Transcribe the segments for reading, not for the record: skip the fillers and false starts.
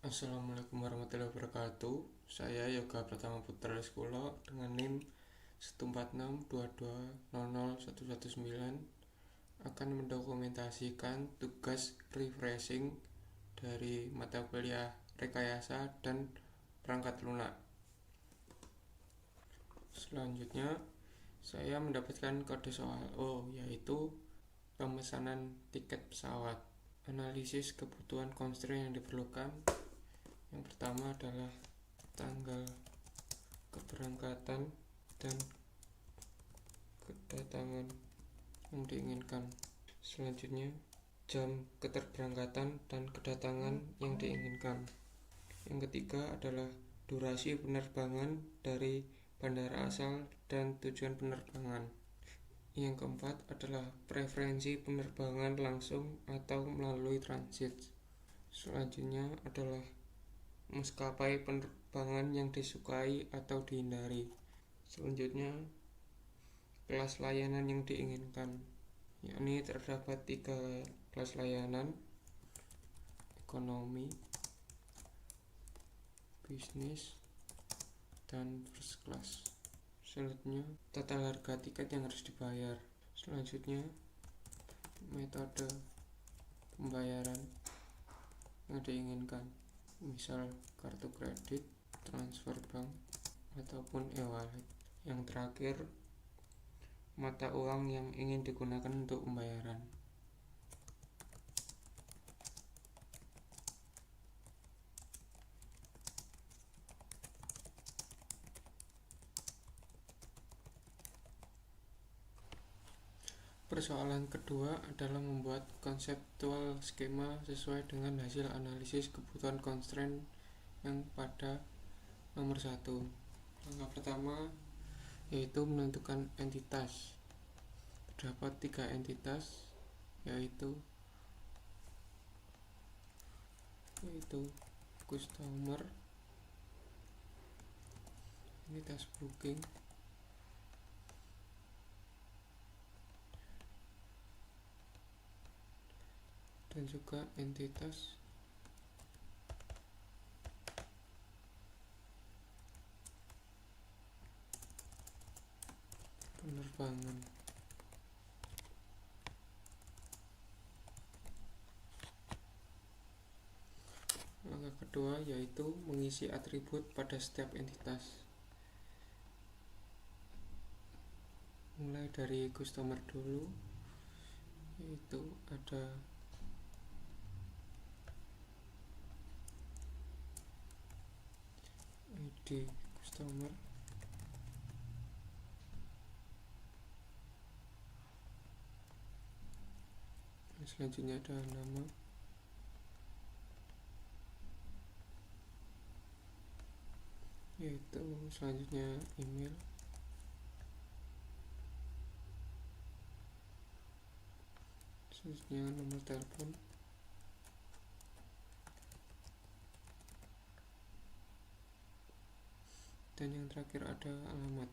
Assalamualaikum warahmatullahi wabarakatuh. Saya Yoga Pratama Putra Sekolah dengan NIM 1462200119 akan mendokumentasikan tugas refreshing dari mata kuliah rekayasa dan perangkat lunak. Selanjutnya, saya mendapatkan kode soal O, yaitu pemesanan tiket pesawat. Analisis kebutuhan constraint yang diperlukan. Yang pertama adalah tanggal keberangkatan dan kedatangan yang diinginkan. Selanjutnya, jam keterberangkatan dan kedatangan yang diinginkan. Yang ketiga adalah durasi penerbangan dari bandara asal dan tujuan penerbangan. Yang keempat adalah preferensi penerbangan langsung atau melalui transit. Selanjutnya adalah maskapai penerbangan yang disukai atau dihindari. Selanjutnya, kelas layanan yang diinginkan, yakni terdapat 3 kelas layanan: ekonomi, bisnis, dan first class. Selanjutnya, total harga tiket yang harus dibayar. Selanjutnya, metode pembayaran yang diinginkan, misal kartu kredit, transfer bank, ataupun e-wallet. Yang terakhir, mata uang yang ingin digunakan untuk pembayaran. Persoalan kedua adalah membuat konseptual skema sesuai dengan hasil analisis kebutuhan constraint yang pada nomor 1. Langkah pertama yaitu menentukan entitas. Terdapat 3 entitas, yaitu customer, entitas booking, dan juga entitas penerbangan. Langkah kedua yaitu mengisi atribut pada setiap entitas. Mulai dari customer dulu, yaitu ada ID customer, selanjutnya ada nama, yaitu selanjutnya email, selanjutnya nomor telepon, dan yang terakhir ada alamat.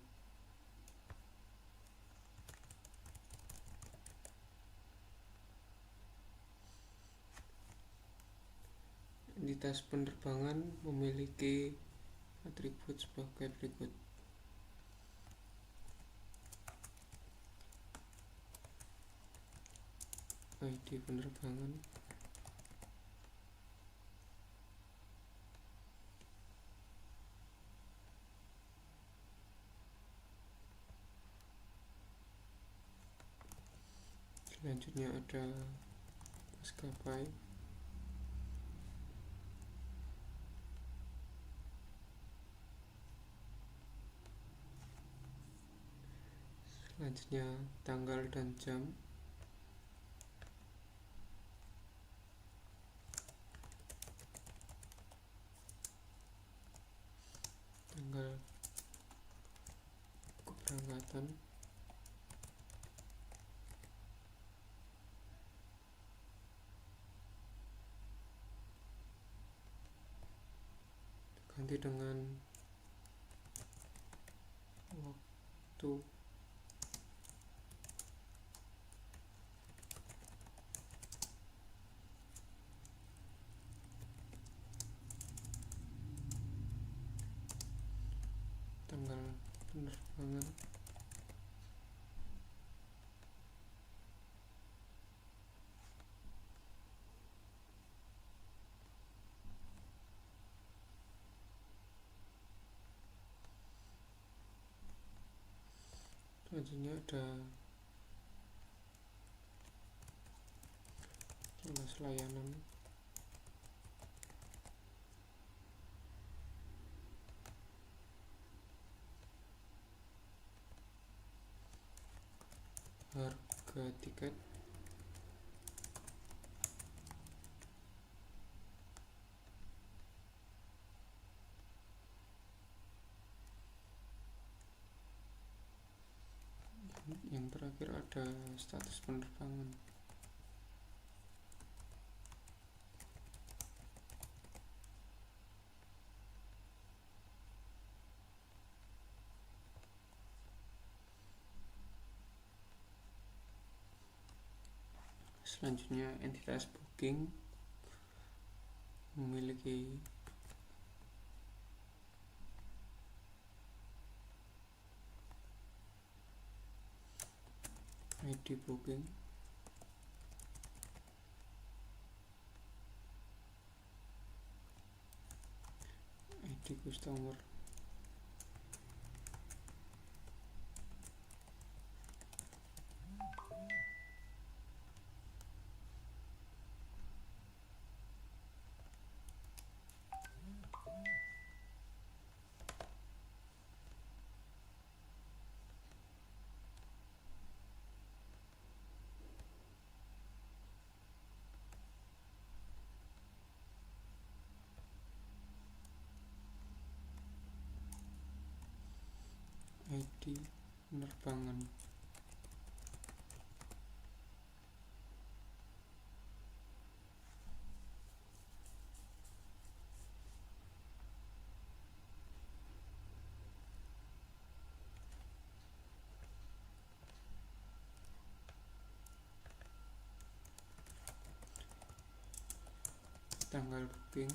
Entitas penerbangan memiliki atribut sebagai berikut: ID penerbangan, selanjutnya ada maskapai, selanjutnya tanggal dan jam, tanggal keberangkatan, ganti dengan waktu penerbangan. Selanjutnya ada kelas layanan. Harga tiket. Yang terakhir ada status penerbangan. Selanjutnya entitas booking memiliki ID booking, ID customer, ID penerbangan. Tanggal booking,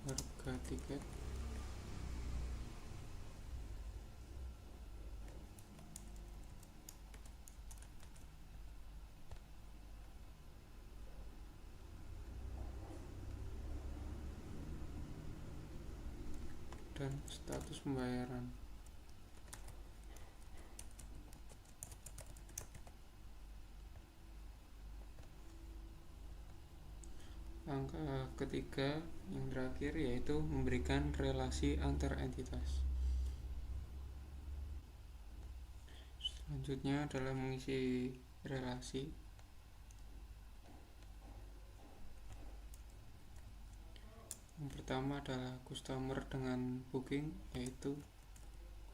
harga tiket, dan status pembayaran. Langkah ketiga yang terakhir yaitu memberikan relasi antar entitas. Selanjutnya adalah mengisi relasi. Yang pertama adalah customer dengan booking, yaitu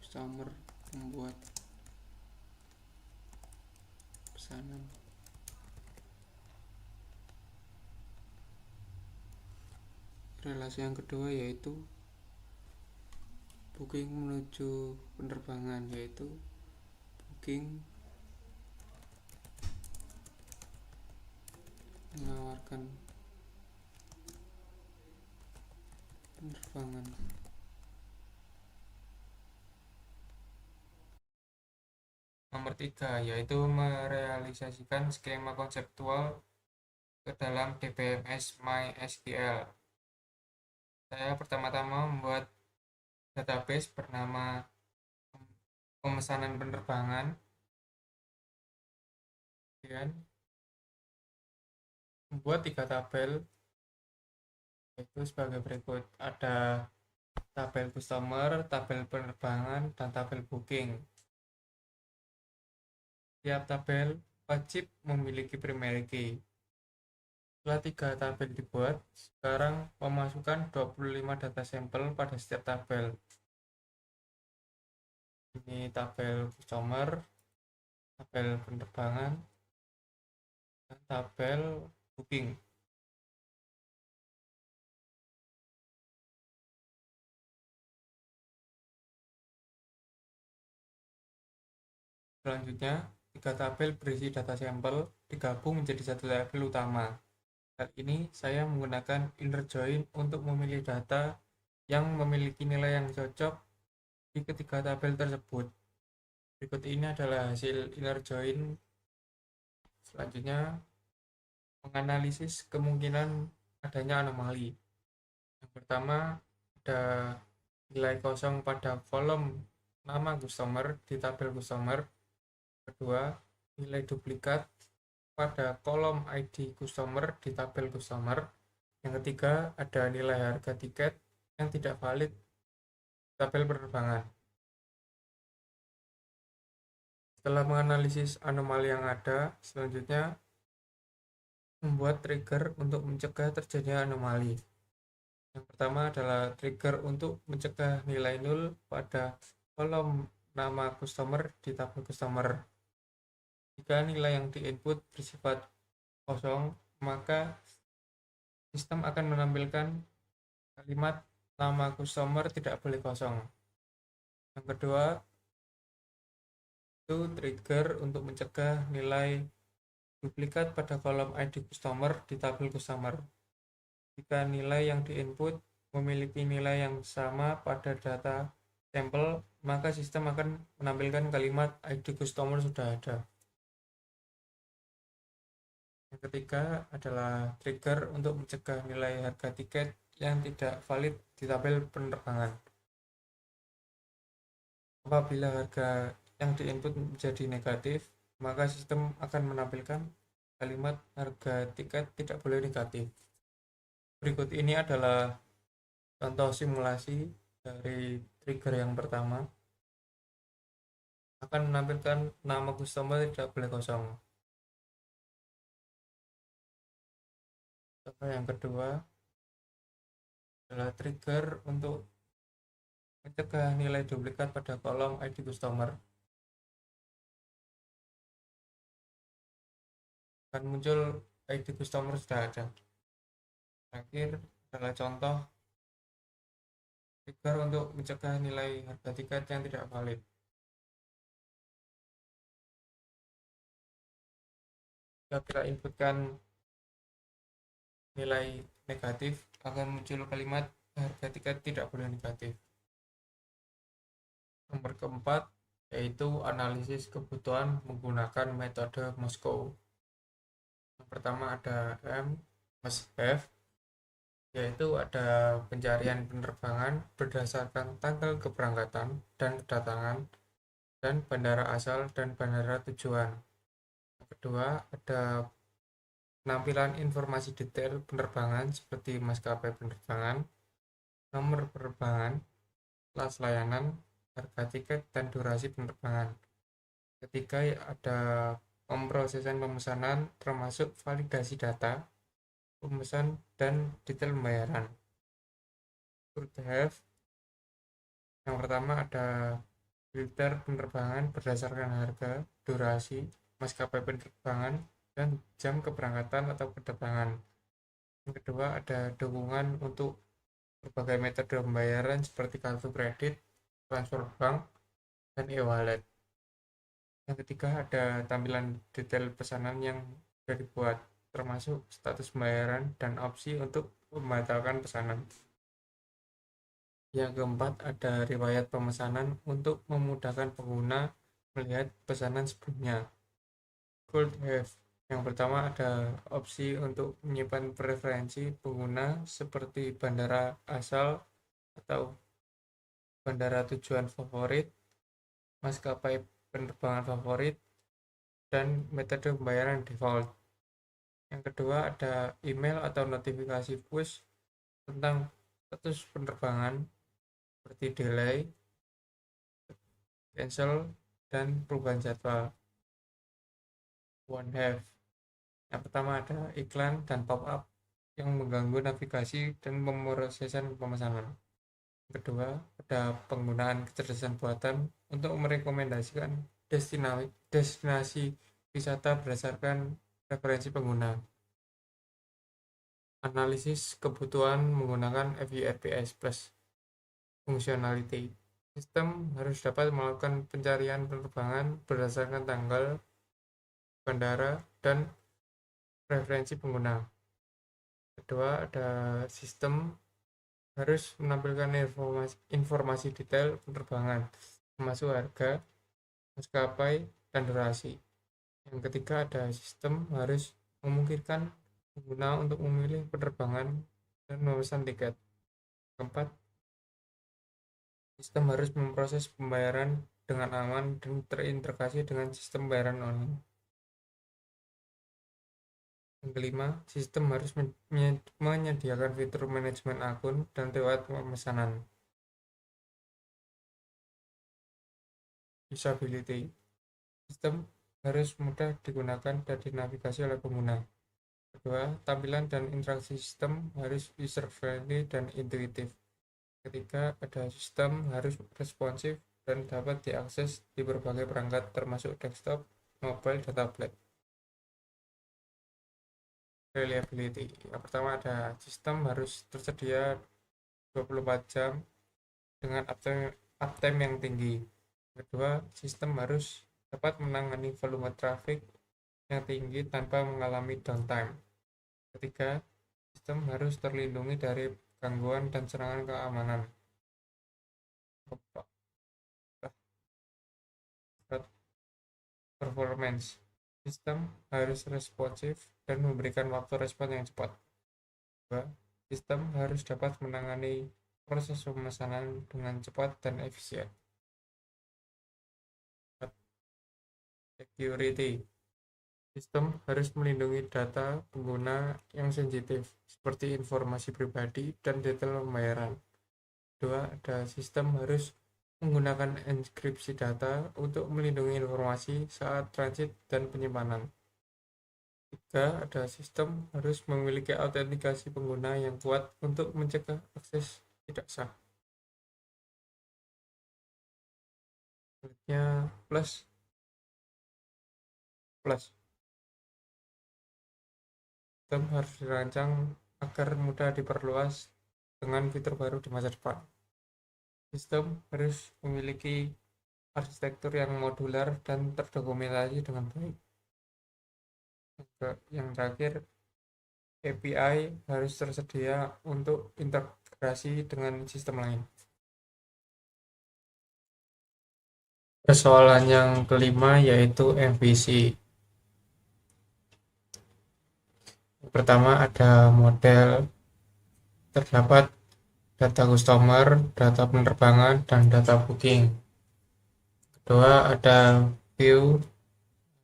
customer membuat pesanan. Relasi yang kedua yaitu booking menuju penerbangan, yaitu booking menawarkan penerbangan. Nomor 3 yaitu merealisasikan skema konseptual ke dalam DBMS MySQL. Saya pertama-tama membuat database bernama pemesanan penerbangan, kemudian membuat 3 tabel, yaitu sebagai berikut. Ada tabel customer, tabel penerbangan, dan tabel booking. Tiap tabel wajib memiliki primary key. Setelah 3 tabel dibuat, sekarang memasukkan 25 data sampel pada setiap tabel. Ini tabel customer, tabel penerbangan, dan tabel booking. Selanjutnya, 3 tabel berisi data sampel digabung menjadi satu tabel utama. Kali ini saya menggunakan inner join untuk memilih data yang memiliki nilai yang cocok di ketiga tabel tersebut. Berikut ini adalah hasil inner join. Selanjutnya, menganalisis kemungkinan adanya anomali. Yang pertama, ada nilai kosong pada kolom nama customer di tabel customer. Kedua, nilai duplikat pada kolom ID customer di tabel customer. Yang ketiga, ada nilai harga tiket yang tidak valid di tabel penerbangan. Setelah menganalisis anomali yang ada, selanjutnya membuat trigger untuk mencegah terjadinya anomali. Yang pertama adalah trigger untuk mencegah nilai nol pada kolom nama customer di tabel customer. Jika nilai yang diinput bersifat kosong, maka sistem akan menampilkan kalimat nama customer tidak boleh kosong. Yang kedua, itu trigger untuk mencegah nilai duplikat pada kolom ID customer di tabel customer. Jika nilai yang diinput memiliki nilai yang sama pada data sampel, maka sistem akan menampilkan kalimat ID customer sudah ada. Yang ketiga adalah trigger untuk mencegah nilai harga tiket yang tidak valid di tabel penerbangan. Apabila harga yang diinput menjadi negatif, maka sistem akan menampilkan kalimat harga tiket tidak boleh negatif. Berikut ini adalah contoh simulasi dari trigger yang pertama. Akan menampilkan nama customer tidak boleh kosong. Contoh yang kedua adalah trigger untuk mencegah nilai duplikat pada kolom ID customer. Akan muncul ID customer sudah ada. Terakhir adalah contoh trigger untuk mencegah nilai harga tiket yang tidak valid. Jika kita inputkan nilai negatif, akan muncul kalimat harga tiket tidak boleh negatif. Nomor keempat, yaitu analisis kebutuhan menggunakan metode Moskow. Yang pertama ada must have, yaitu ada pencarian penerbangan berdasarkan tanggal keberangkatan dan kedatangan dan bandara asal dan bandara tujuan. Yang kedua, ada penampilan informasi detail penerbangan seperti maskapai penerbangan, nomor penerbangan, kelas layanan, harga tiket, dan durasi penerbangan. Ketiga, ada pemrosesan pemesanan termasuk validasi data, pemesan, dan detail pembayaran. Should have. Yang pertama ada filter penerbangan berdasarkan harga, durasi, maskapai penerbangan, dan jam keberangkatan atau kedatangan. Yang kedua ada dukungan untuk berbagai metode pembayaran seperti kartu kredit, transfer bank, dan e-wallet. Yang ketiga ada tampilan detail pesanan yang sudah dibuat, termasuk status pembayaran dan opsi untuk membatalkan pesanan. Yang keempat ada riwayat pemesanan untuk memudahkan pengguna melihat pesanan sebelumnya. Could have. Yang pertama ada opsi untuk menyimpan preferensi pengguna seperti bandara asal atau bandara tujuan favorit, maskapai penerbangan favorit, dan metode pembayaran default. Yang kedua ada email atau notifikasi push tentang status penerbangan seperti delay, cancel, dan perubahan jadwal. One have. Yang pertama ada iklan dan pop-up yang mengganggu navigasi dan pemrosesan pemesanan. Yang kedua, ada penggunaan kecerdasan buatan untuk merekomendasikan destinasi wisata berdasarkan preferensi pengguna. Analisis kebutuhan menggunakan FURPS Plus Functionality. Sistem harus dapat melakukan pencarian penerbangan berdasarkan tanggal, bandara, dan preferensi pengguna. Kedua, ada sistem harus menampilkan informasi detail penerbangan, termasuk harga, maskapai, dan durasi. Yang ketiga, ada sistem harus memungkinkan pengguna untuk memilih penerbangan dan memesan tiket. Keempat, sistem harus memproses pembayaran dengan aman dan terintegrasi dengan sistem pembayaran online. Yang kelima, sistem harus menyediakan fitur manajemen akun dan riwayat pemesanan. Usability. Sistem harus mudah digunakan dan dinavigasi oleh pengguna. Kedua, tampilan dan interaksi sistem harus user-friendly dan intuitif. Ketiga, ada sistem harus responsif dan dapat diakses di berbagai perangkat termasuk desktop, mobile, dan tablet. Reliability. Yang pertama, ada sistem harus tersedia 24 jam dengan uptime yang tinggi. Kedua, sistem harus dapat menangani volume traffic yang tinggi tanpa mengalami downtime. Ketiga, sistem harus terlindungi dari gangguan dan serangan keamanan. Performance. Sistem harus responsif dan memberikan waktu respon yang cepat. Kedua, sistem harus dapat menangani proses pemesanan dengan cepat dan efisien. Security. Sistem harus melindungi data pengguna yang sensitif, seperti informasi pribadi dan detail pembayaran. Kedua, ada sistem harus menggunakan enkripsi data untuk melindungi informasi saat transit dan penyimpanan. Tiga, ada sistem harus memiliki autentikasi pengguna yang kuat untuk mencegah akses tidak sah. Selanjutnya, plus. Sistem harus dirancang agar mudah diperluas dengan fitur baru di masa depan. Sistem harus memiliki arsitektur yang modular dan terdokumentasi dengan baik. Yang terakhir, API harus tersedia untuk integrasi dengan sistem lain. Persoalan yang kelima yaitu MVC. Pertama, ada model, terdapat data customer, data penerbangan, dan data booking. Kedua, ada view,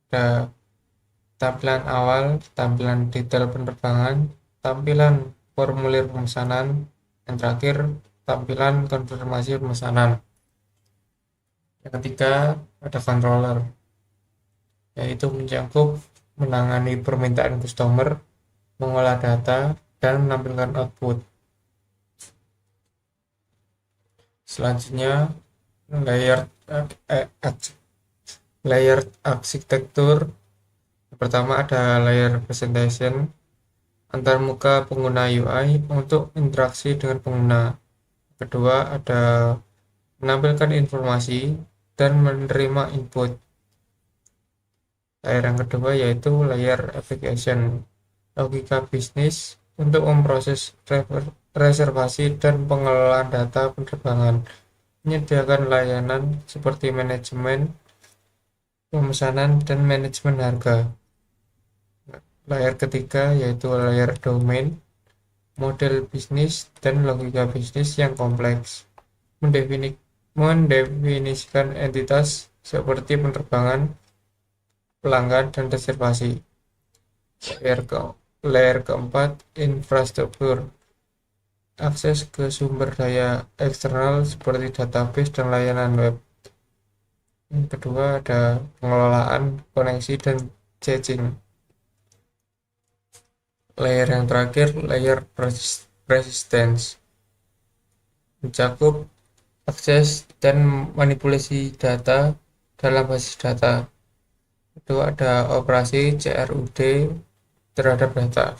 ada tampilan awal, tampilan detail penerbangan, tampilan formulir pemesanan, dan terakhir tampilan konfirmasi pemesanan. Yang ketiga, ada controller, yaitu mencakup menangani permintaan customer, mengolah data, dan menampilkan output. Selanjutnya, layer arsitektur. Pertama, ada layer presentation, antarmuka pengguna UI untuk interaksi dengan pengguna. Kedua, ada menampilkan informasi dan menerima input. Layer yang kedua yaitu layer application, logika bisnis untuk memproses reservasi dan pengelolaan data penerbangan, menyediakan layanan seperti manajemen pemesanan dan manajemen harga. Layer ketiga yaitu layer domain, model bisnis dan logika bisnis yang kompleks, mendefinisikan entitas seperti penerbangan, pelanggan, dan reservasi. Layer keempat, infrastruktur, akses ke sumber daya eksternal seperti database dan layanan web. Yang kedua, ada pengelolaan koneksi dan caching. Layer yang terakhir, layer persistence, mencakup akses dan manipulasi data dalam basis data. Kedua, ada operasi CRUD terhadap data.